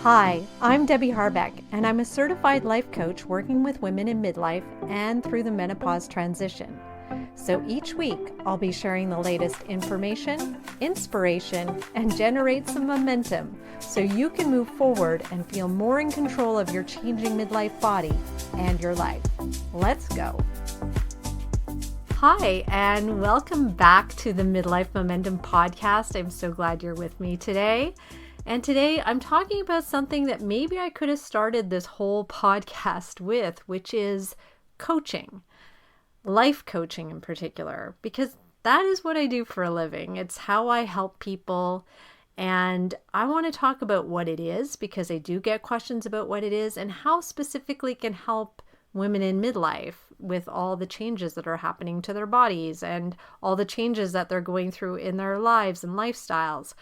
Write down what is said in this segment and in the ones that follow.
Hi, I'm Debbie Harbeck, and I'm a certified life coach working with women in midlife and through the menopause transition. So each week, I'll be sharing the latest information, inspiration, and generate some momentum so you can move forward and feel more in control of your changing midlife body and your life. Let's go. Hi, and welcome back to the Midlife Momentum podcast. I'm so glad you're with me today. And today I'm talking about something that maybe I could have started this whole podcast with, which is coaching, life coaching in particular, because that is what I do for a living. It's how I help people. And I want to talk about what it is because I do get questions about what it is and how specifically it can help women in midlife with all the changes that are happening to their bodies and all the changes that they're going through in their lives and lifestyles.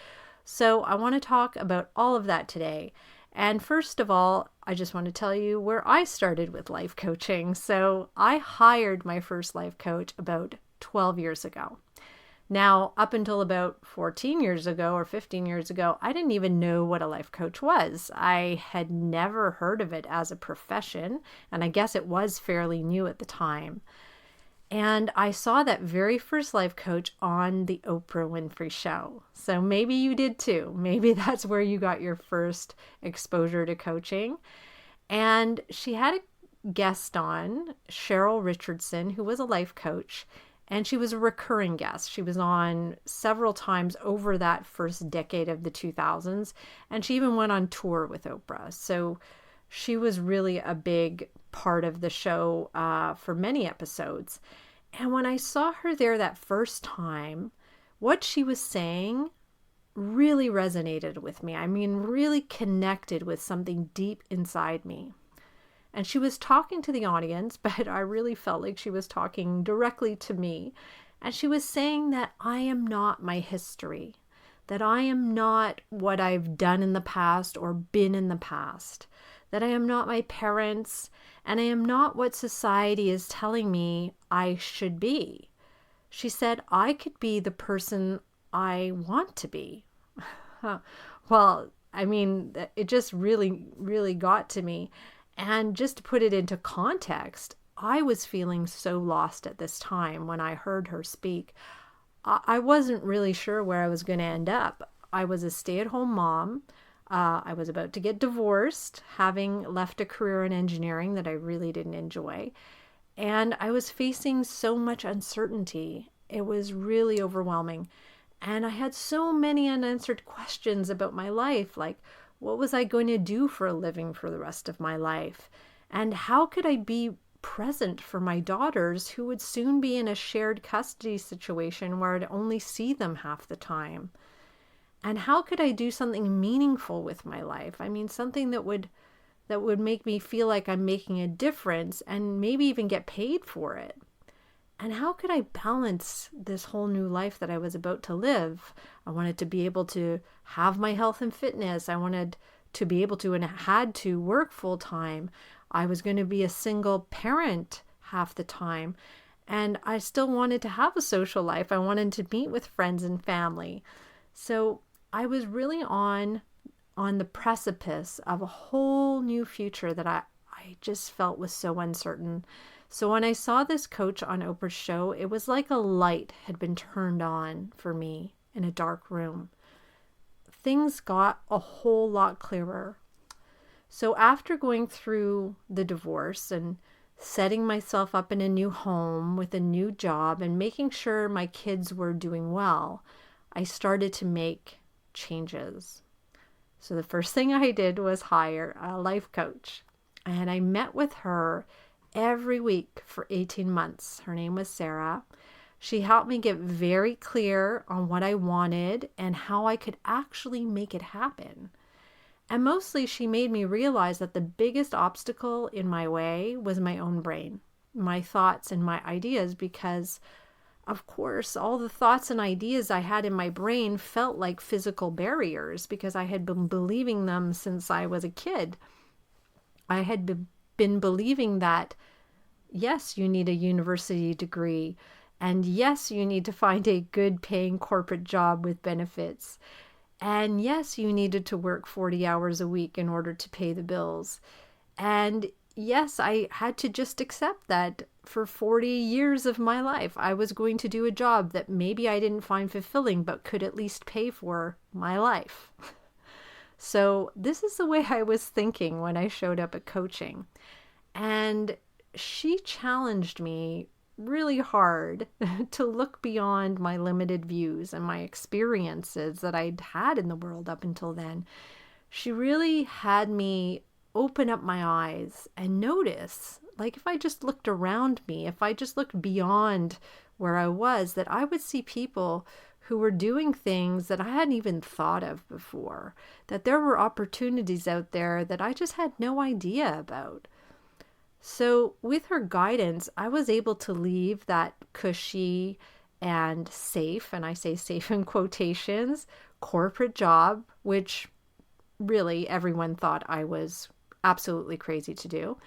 So I want to talk about all of that today. And first of all, I just want to tell you where I started with life coaching. So I hired my first life coach about 12 years ago. Now, up until about 14 years ago or 15 years ago, I didn't even know what a life coach was. I had never heard of it as a profession, and I guess it was fairly new at the time. And I saw that very first life coach on the Oprah Winfrey Show. So maybe you did too. Maybe that's where you got your first exposure to coaching. And she had a guest on, Cheryl Richardson, who was a life coach. And she was a recurring guest. She was on several times over that first decade of the 2000s. And she even went on tour with Oprah. So she was really a big part of the show for many episodes. And when I saw her there that first time, what she was saying really resonated with me. I mean, really connected with something deep inside me. And she was talking to the audience, but I really felt like she was talking directly to me. And she was saying that I am not my history, that I am not what I've done in the past or been in the past, that I am not my parents, and I am not what society is telling me I should be. She said I could be the person I want to be. Well, I mean, it just really, really got to me. And just to put it into context, I was feeling so lost at this time when I heard her speak. I wasn't really sure where I was going to end up. I was a stay-at-home mom. I was about to get divorced, having left a career in engineering that I really didn't enjoy. And I was facing so much uncertainty. It was really overwhelming. And I had so many unanswered questions about my life, like what was I going to do for a living for the rest of my life? And how could I be present for my daughters who would soon be in a shared custody situation where I'd only see them half the time? And how could I do something meaningful with my life? I mean, something that would make me feel like I'm making a difference and maybe even get paid for it. And how could I balance this whole new life that I was about to live? I wanted to be able to have my health and fitness. I wanted to be able to and had to work full time. I was going to be a single parent half the time. And I still wanted to have a social life. I wanted to meet with friends and family. So I was really on the precipice of a whole new future that I just felt was so uncertain. So when I saw this coach on Oprah's show, it was like a light had been turned on for me in a dark room. Things got a whole lot clearer. So after going through the divorce and setting myself up in a new home with a new job and making sure my kids were doing well, I started to make changes. So the first thing I did was hire a life coach. And I met with her every week for 18 months. Her name was Sarah. She helped me get very clear on what I wanted and how I could actually make it happen. And mostly she made me realize that the biggest obstacle in my way was my own brain, my thoughts and my ideas, because of course, all the thoughts and ideas I had in my brain felt like physical barriers because I had been believing them since I was a kid. I had been believing that, yes, you need a university degree, and yes, you need to find a good paying corporate job with benefits. And yes, you needed to work 40 hours a week in order to pay the bills. And yes, I had to just accept that for 40 years of my life, I was going to do a job that maybe I didn't find fulfilling, but could at least pay for my life. So this is the way I was thinking when I showed up at coaching. And she challenged me really hard to look beyond my limited views and my experiences that I'd had in the world up until then. She really had me open up my eyes and notice, like if I just looked around me, if I just looked beyond where I was, that I would see people who were doing things that I hadn't even thought of before, that there were opportunities out there that I just had no idea about. So, with her guidance, I was able to leave that cushy and safe, and I say safe in quotations, corporate job, which really everyone thought I was absolutely crazy to do,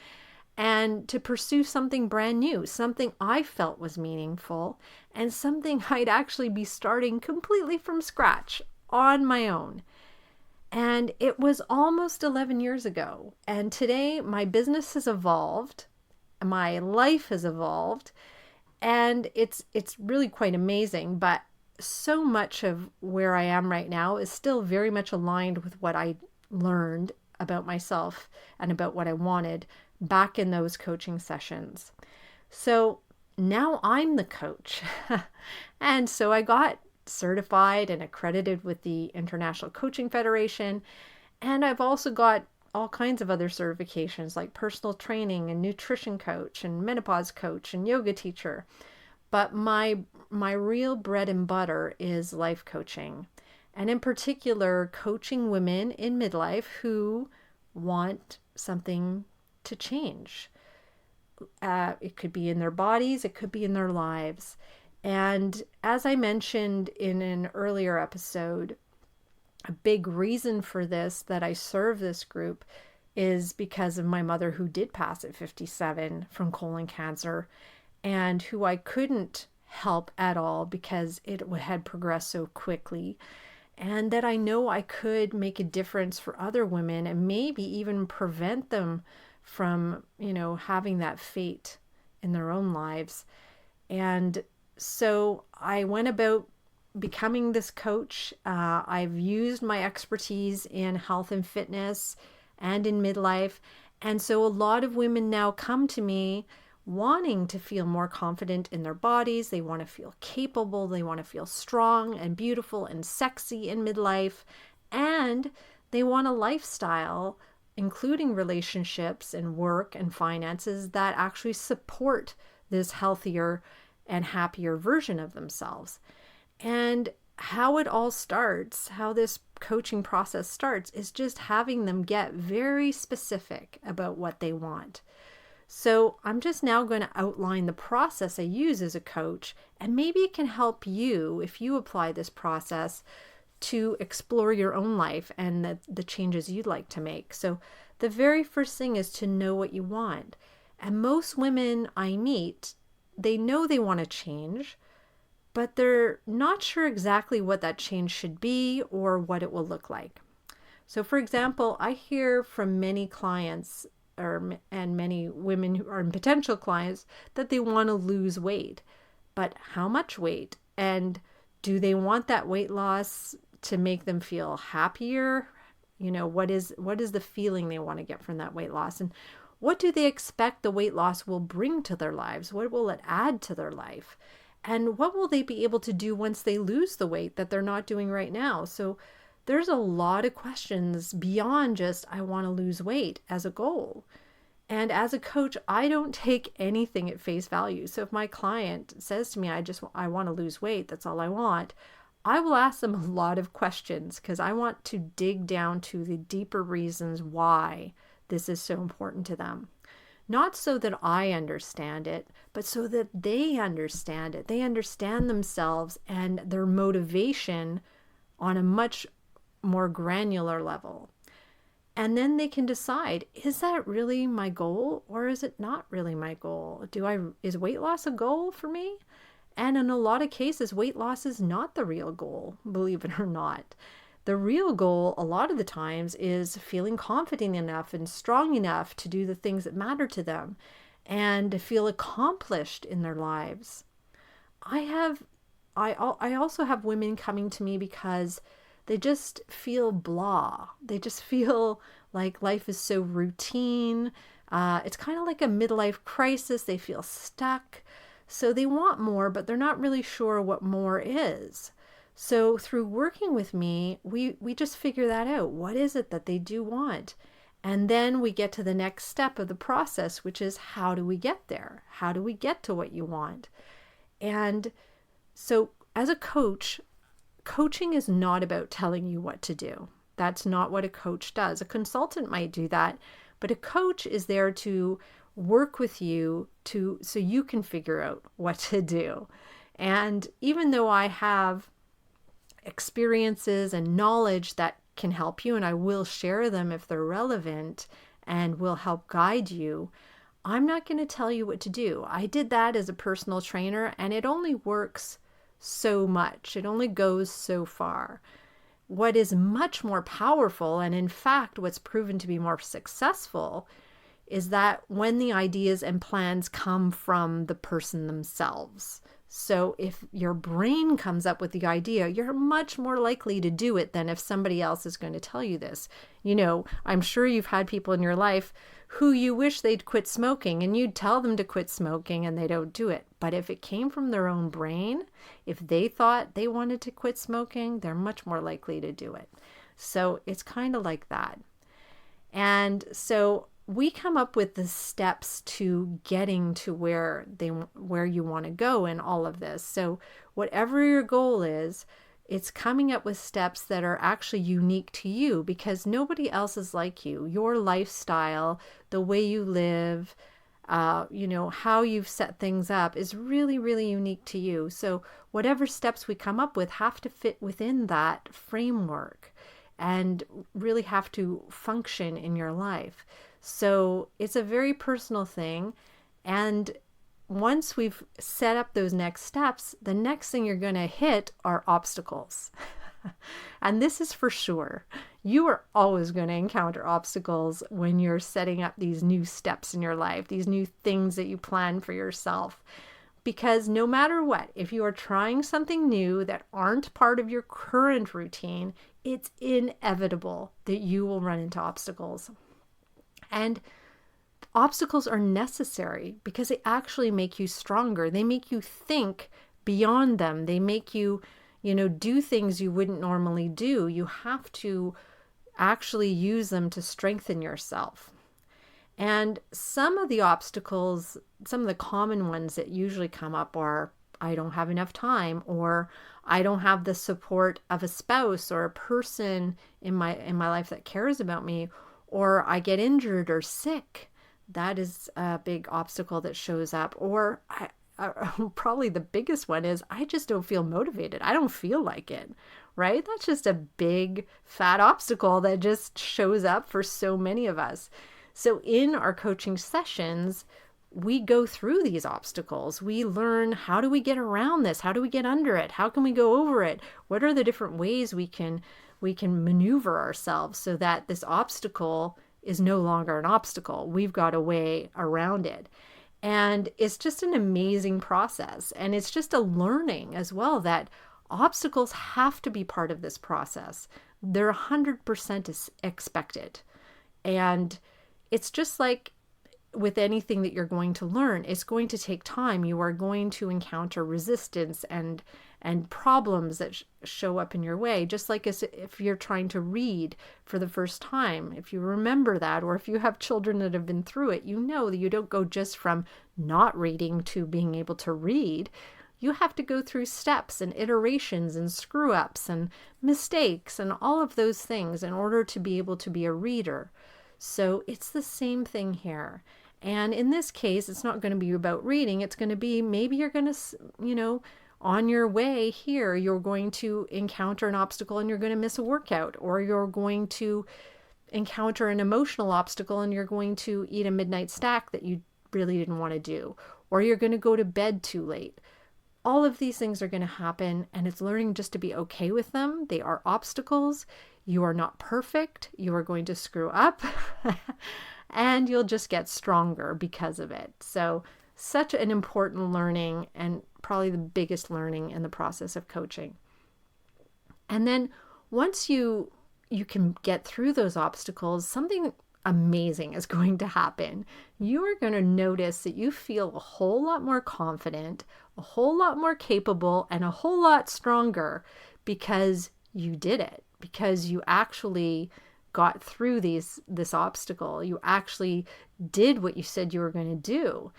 and to pursue something brand new, something I felt was meaningful, and something I'd actually be starting completely from scratch on my own. And it was almost 11 years ago. And today my business has evolved, my life has evolved, and it's really quite amazing. But so much of where I am right now is still very much aligned with what I learned about myself and about what I wanted back in those coaching sessions. So now I'm the coach. And so I got certified and accredited with the International Coaching Federation. And I've also got all kinds of other certifications like personal training and nutrition coach and menopause coach and yoga teacher. But my real bread and butter is life coaching. And in particular, coaching women in midlife who want something to change. It could be in their bodies, it could be in their lives. And as I mentioned in an earlier episode, a big reason for this, that I serve this group, is because of my mother, who did pass at 57 from colon cancer, and who I couldn't help at all because it had progressed so quickly. And that I know I could make a difference for other women and maybe even prevent them from, having that fate in their own lives. And so I went about becoming this coach. I've used my expertise in health and fitness and in midlife. And so a lot of women now come to me wanting to feel more confident in their bodies. They want to feel capable. They want to feel strong and beautiful and sexy in midlife. And they want a lifestyle, including relationships and work and finances, that actually support this healthier and happier version of themselves. And how it all starts, how this coaching process starts, is just having them get very specific about what they want. So I'm just now going to outline the process I use as a coach, and maybe it can help you, if you apply this process, to explore your own life and the changes you'd like to make. So the very first thing is to know what you want. And most women I meet, they know they want to change, but they're not sure exactly what that change should be or what it will look like. So for example, I hear from many clients and many women who are potential clients that they want to lose weight, but how much weight? And do they want that weight loss to make them feel happier? What is the feeling they want to get from that weight loss? And what do they expect the weight loss will bring to their lives? What will it add to their life? And what will they be able to do once they lose the weight that they're not doing right now? So there's a lot of questions beyond just, I want to lose weight as a goal. And as a coach, I don't take anything at face value. So if my client says to me, I want to lose weight, that's all I want, I will ask them a lot of questions because I want to dig down to the deeper reasons why this is so important to them. Not so that I understand it, but so that they understand it. They understand themselves and their motivation on a much more granular level. And then they can decide, is that really my goal or is it not really my goal? Is weight loss a goal for me? And in a lot of cases, weight loss is not the real goal, believe it or not. The real goal, a lot of the times, is feeling confident enough and strong enough to do the things that matter to them and to feel accomplished in their lives. I also have women coming to me because they just feel blah. They just feel like life is so routine. It's kind of like a midlife crisis. They feel stuck. So they want more, but they're not really sure what more is. So through working with me, we just figure that out. What is it that they do want? And then we get to the next step of the process, which is how do we get there? How do we get to what you want? And so as a coach, coaching is not about telling you what to do. That's not what a coach does. A consultant might do that, but a coach is there to work with you so you can figure out what to do. And even though I have experiences and knowledge that can help you, and I will share them if they're relevant and will help guide you, I'm not going to tell you what to do. I did that as a personal trainer, and it only works so much. It only goes so far. What is much more powerful, and in fact, what's proven to be more successful, is that when the ideas and plans come from the person themselves. So if your brain comes up with the idea, you're much more likely to do it than if somebody else is going to tell you this. You know, I'm sure you've had people in your life who you wish they'd quit smoking, and you'd tell them to quit smoking and they don't do it. But if it came from their own brain, if they thought they wanted to quit smoking, they're much more likely to do it. So it's kind of like that. And so we come up with the steps to getting to where you want to go in all of this. So whatever your goal is, it's coming up with steps that are actually unique to you, because nobody else is like you. Your lifestyle, the way you live, how you've set things up is really, really unique to you. So whatever steps we come up with have to fit within that framework and really have to function in your life. So it's a very personal thing. And once we've set up those next steps, the next thing you're going to hit are obstacles. And this is for sure. You are always going to encounter obstacles when you're setting up these new steps in your life, these new things that you plan for yourself. Because no matter what, if you are trying something new that aren't part of your current routine, it's inevitable that you will run into obstacles. And obstacles are necessary because they actually make you stronger. They make you think beyond them. They make you, do things you wouldn't normally do. You have to actually use them to strengthen yourself. And some of the obstacles, some of the common ones that usually come up are, I don't have enough time, or I don't have the support of a spouse or a person in my life that cares about me, or I get injured or sick. That is a big obstacle that shows up. Or probably the biggest one is I just don't feel motivated. I don't feel like it, right? That's just a big fat obstacle that just shows up for so many of us. So in our coaching sessions, we go through these obstacles. We learn, how do we get around this? How do we get under it? How can we go over it? What are the different ways we can maneuver ourselves so that this obstacle is no longer an obstacle? We've got a way around it. And it's just an amazing process. And it's just a learning as well that obstacles have to be part of this process. They're 100% expected. And it's just like with anything that you're going to learn, it's going to take time. You are going to encounter resistance and problems that show up in your way, just like as if you're trying to read for the first time. If you remember that, or if you have children that have been through it, you know that you don't go just from not reading to being able to read. You have to go through steps and iterations and screw-ups and mistakes and all of those things in order to be able to be a reader. So it's the same thing here. And in this case, it's not going to be about reading. It's going to be, maybe you're going to, on your way here, you're going to encounter an obstacle and you're going to miss a workout, or you're going to encounter an emotional obstacle and you're going to eat a midnight snack that you really didn't want to do, or you're going to go to bed too late. all of these things are going to happen, and it's learning just to be okay with them. They are obstacles. You are not perfect. You are going to screw up and you'll just get stronger because of it. So such an important learning, and probably the biggest learning in the process of coaching. And then once you can get through those obstacles, something amazing is going to happen. You are going to notice that you feel a whole lot more confident, a whole lot more capable, and a whole lot stronger because you did it, because you actually got through this obstacle. You actually did what you said you were going to do.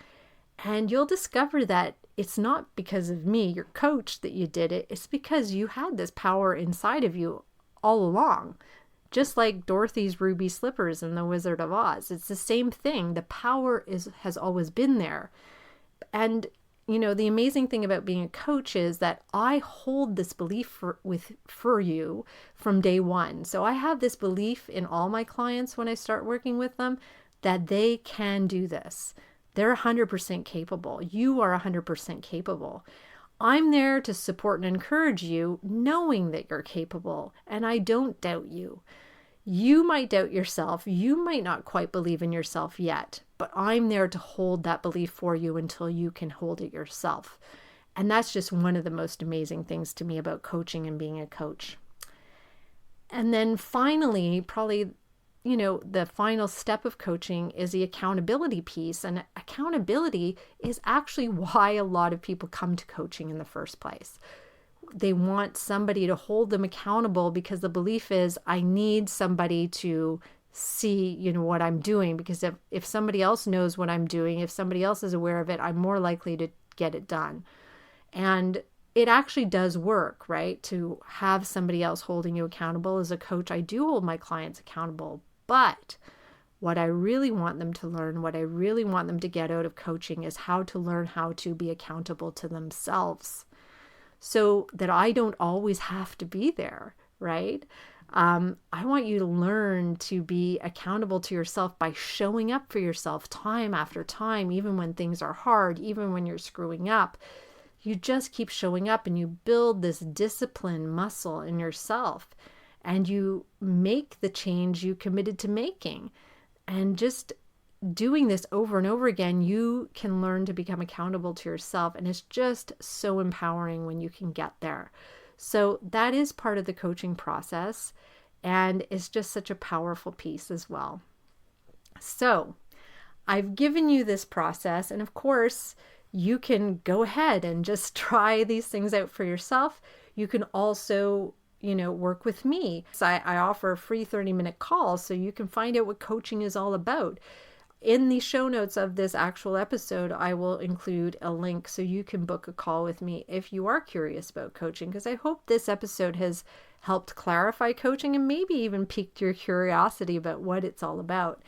And you'll discover that it's not because of me, your coach, that you did it. It's because you had this power inside of you all along. Just like Dorothy's ruby slippers in The Wizard of Oz. It's the same thing. The power has always been there. And, the amazing thing about being a coach is that I hold this belief for you from day one. So I have this belief in all my clients when I start working with them that they can do this. They're 100% capable. You are 100% capable. I'm there to support and encourage you, knowing that you're capable, and I don't doubt you. You might doubt yourself. You might not quite believe in yourself yet, but I'm there to hold that belief for you until you can hold it yourself. And that's just one of the most amazing things to me about coaching and being a coach. And then finally, probably, the final step of coaching is the accountability piece. And accountability is actually why a lot of people come to coaching in the first place. They want somebody to hold them accountable because the belief is, I need somebody to see, what I'm doing, because if somebody else knows what I'm doing, if somebody else is aware of it, I'm more likely to get it done. And it actually does work, right? To have somebody else holding you accountable. As a coach, I do hold my clients accountable. But what I really want them to learn, what I really want them to get out of coaching is how to learn how to be accountable to themselves so that I don't always have to be there, right? I want you to learn to be accountable to yourself by showing up for yourself time after time, even when things are hard, even when you're screwing up. You just keep showing up and you build this discipline muscle in yourself. And you make the change you committed to making. And just doing this over and over again, you can learn to become accountable to yourself. And it's just so empowering when you can get there. So that is part of the coaching process. And it's just such a powerful piece as well. So I've given you this process. And of course, you can go ahead and just try these things out for yourself. You can also work with me. So I offer a free 30-minute call so you can find out what coaching is all about. In the show notes of this actual episode, I will include a link so you can book a call with me if you are curious about coaching, because I hope this episode has helped clarify coaching and maybe even piqued your curiosity about what it's all about.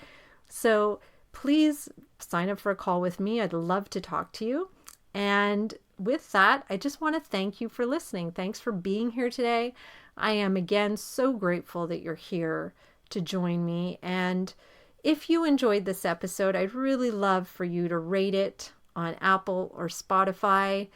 So please sign up for a call with me. I'd love to talk to you. And with that, I just want to thank you for listening. Thanks for being here today. I am again so grateful that you're here to join me. And if you enjoyed this episode, I'd really love for you to rate it on Apple or Spotify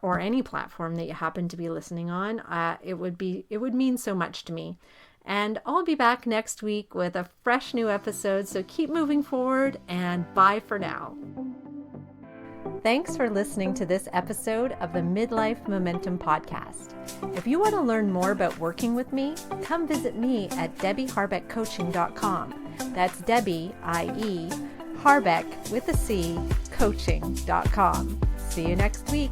or any platform that you happen to be listening on. It would mean so much to me. And I'll be back next week with a fresh new episode. So keep moving forward, and bye for now. Thanks for listening to this episode of the Midlife Momentum Podcast. If you want to learn more about working with me, come visit me at DebbieHarbeckCoaching.com. That's Debbie, I-E, Harbeck with a C, coaching.com. See you next week.